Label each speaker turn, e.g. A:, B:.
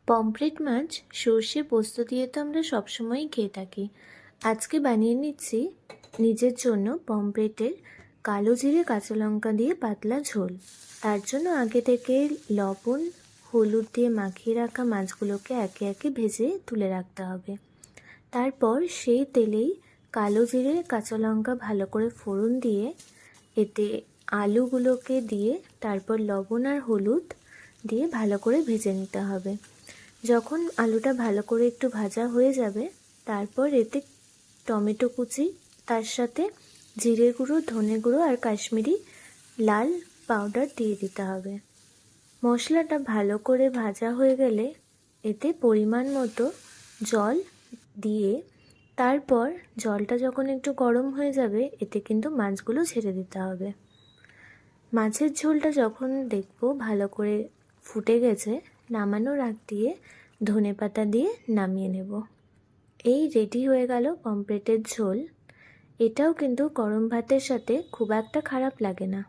A: Pomfret মাছ সর্ষে পোস্ত দিয়ে তো আমরা সবসময়ই খেয়ে থাকি। আজকে বানিয়ে নিচ্ছি নিজের জন্য পমফ্রেটের কালো জিরে কাঁচা লঙ্কা দিয়ে পাতলা ঝোল। তার জন্য আগে থেকে লবণ হলুদ দিয়ে মাখিয়ে রাখা মাছগুলোকে একে একে ভেজে তুলে রাখতে হবে। তারপর সেই তেলেই কালো জিরে কাঁচা লঙ্কা ভালো করে ফোড়ন দিয়ে এতে আলুগুলোকে দিয়ে তারপর লবণ আর হলুদ দিয়ে ভালো করে ভেজে নিতে হবে। যখন আলুটা ভালো করে একটু ভাজা হয়ে যাবে তারপর এতে টমেটো কুচি, তার সাথে জিরে গুঁড়ো, ধনে গুঁড়ো আর কাশ্মীরি লাল পাউডার দিয়ে দিতে হবে। মশলাটা ভালো করে ভাজা হয়ে গেলে এতে পরিমাণ মতো জল দিয়ে তারপর জলটা যখন একটু গরম হয়ে যাবে এতে কিন্তু মাছগুলো ছেড়ে দিতে হবে। মাছের ঝোলটা যখন দেখবো ভালো করে ফুটে গেছে নামানোর আগ দিয়ে ধনেপাতা দিয়ে নামিয়ে নেব। এই রেডি হয়ে গেল পমফ্রেটের ঝোল। এটাও কিন্তু গরম ভাতের সাথে খুব একটা খারাপ লাগে না।